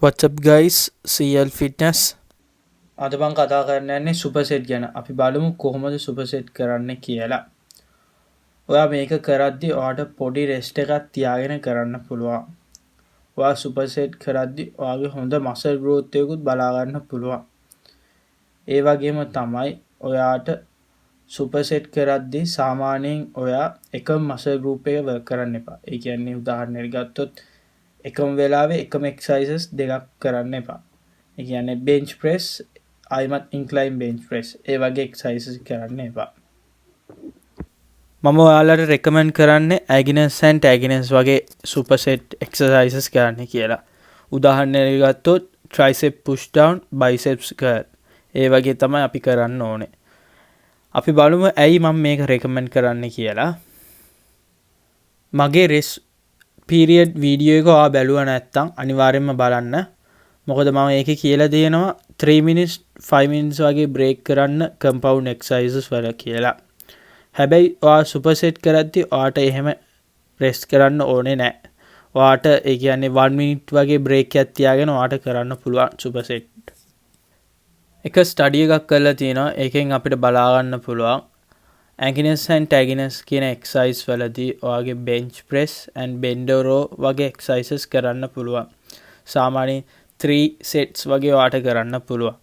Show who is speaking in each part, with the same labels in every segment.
Speaker 1: What's up guys, CL Fitness. අද මම කතා කරන්න යන්නේ සුපර්සෙට් ගැන. අපි බලමු කොහොමද සුපර්සෙට් කරන්න කියලා. ඔයා මේක කරද්දි ඔයාට පොඩි රෙස්ට් එකක් තියාගෙන කරන්න පුළුවන්. ඔයා සුපර්සෙට් කරද්දි ඔයාගේ හොඳ මසල් ග්‍රෝත් එකකුත් බලා ගන්න පුළුවන්. ඒ වගේම තමයි ඔයාට සුපර්සෙට් කරද්දි සාමාන්‍යයෙන් ඔයා එකම මසල් ගෲප් එක වර්ක් කරන්න එපා. ඒ කියන්නේ උදාහරණයක් ගත්තොත් එකම වෙලාවේ එකම එක්සර්සයිසස් දෙකක් කරන්න එපා. ඒ කියන්නේ බෙන්ච් ප්‍රෙස් ආයිමත් ඉන්ක්ලයින් බෙන්ච් ප්‍රෙස් ඒ වගේ එක්සර්සයිසස් කරන්න එපා. මම ඔයාලට රෙකමන්ඩ් කරන්නේ ඇගිනස් ඇන්ඩ් ටැගිනස් වගේ සුපර්සෙට් එක්සර්සයිසස් කරන්න කියලා. උදාහරණයක් ගත්තොත් ට්‍රයිසෙප් පුෂ් ඩවුන්, බයිසෙප්ස් කර්ල්. ඒ වගේ තමයි අපි කරන්න ඕනේ. අපි බලමු ඇයි මම මේක රෙකමන්ඩ් කරන්න කියලා. මගේ රෙස් පීරියඩ් වීඩියෝ එක ඔයා බැලුවා නැත්නම් අනිවාර්යෙන්ම බලන්න. මොකද මම ඒකේ කියලා දෙනවා 3 minutes 5 minutes වගේ බ්‍රේක් කරන්න කම්පවුන්ඩ් එක්සර්සයිසස් වල කියලා. හැබැයි ඔයා සුපර්සෙට් කරද්දි ඔයාට එහෙම රෙස්ට් කරන්න ඕනේ නැහැ. ඔයාට ඒ කියන්නේ 1 minute වගේ බ්‍රේක් එකක් තියාගෙන ඔයාට කරන්න පුළුවන් සුපර්සෙට්. එක ස්ටඩි එකක් කරලා තියෙනවා. ඒකෙන් අපිට බලා ගන්න පුළුවන් ඇගිනස් ඇන්ඩ් ටැගිනස් කියන එක්සර්සයිස් වලදී ඔයාගේ බෙන්ච් ප්‍රෙස් ඇන්ඩ් බෙන්ඩෝ රෝ වගේ එක්සර්සයිසස් කරන්න පුළුවන්. සාමාන්‍යයෙන් 3 sets වගේ ඔයාට කරන්න පුළුවන්.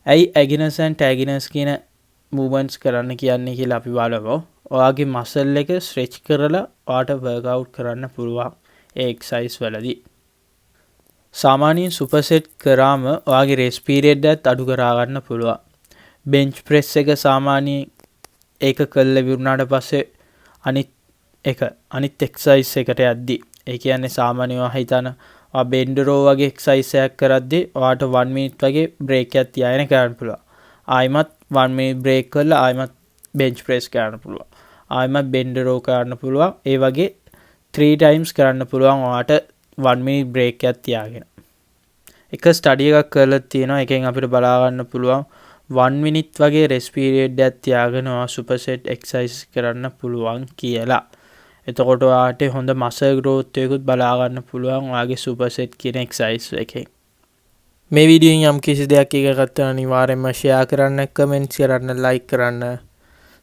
Speaker 1: ඇයි ඇගිනස් ඇන්ඩ් ටැගිනස් කියන මූවමන්ට්ස් කරන්න කියන්නේ කියලා අපි බලමු. ඔයාගේ මසල් එක ස්ට්‍රෙච් කරලා ඔයාට වර්ක්අවුට් කරන්න පුළුවන් ඒ එක්සර්සයිස් වලදී. සාමාන්‍යයෙන් සුපර්සෙට් කරාම ඔයාගේ රෙස්ට් පීරියඩ් එකත් අඩු කරා ගන්න පුළුවන්. බෙන්ච් ප්‍රෙස් එක සාමාන්‍යයෙන් ඒක කළා විරුණාට පස්සේ අනිත් එක්සර්සයිස් එකට යද්දි ඒ කියන්නේ සාමාන්‍යව හිතන ඔයා බෙන්ඩ් රෝ වගේ එක්සර්සයිස් එකක් කරද්දි ඔයාට 1 minute වගේ බ්‍රේක් එකක් තියාගෙන කරන්න පුළුවන්. ආයිමත් 1 minute බ්‍රේක් කරලා ආයිමත් බෙන්ච් ප්‍රෙස් කරන්න පුළුවන්. ආයිමත් බෙන්ඩ් රෝ කරන්න පුළුවන්. ඒ වගේ 3 times කරන්න පුළුවන් ඔයාට 1 minute බ්‍රේක් එකක් තියාගෙන. එක ස්ටඩි එකක් කරලා තියෙනවා. එකෙන් අපිට බලා ගන්න පුළුවන් 1 minute වගේ රෙස්ට් පීරියඩ් එකක් තියාගෙන ඔයා සුපර්සෙට් එක්සර්සයිස් කරන්න පුළුවන් කියලා. එතකොට ඔයාට හොඳ මසල් ග්‍රෝත් එකකුත් බලා ගන්න පුළුවන් ඔයාගේ සුපර්සෙට් කියන එක්සර්සයිස් එකෙන්. මේ වීඩියෝෙන් යම් කිසි දෙයක් ඉගෙන ගත්තා අනිවාර්යයෙන්ම ෂෙයා කරන්න, කමෙන්ට්ස් කරන්න, ලයික් කරන්න,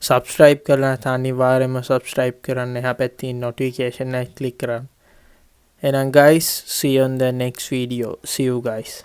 Speaker 1: සබ්ස්ක්‍රයිබ් කරන්න නැත්නම් අනිවාර්යයෙන්ම සබ්ස්ක්‍රයිබ් කරන්න. එහා පැත්තේ notification එක ක්ලික් කරන්න. එහෙනම් guys, see you on the next video. See you guys.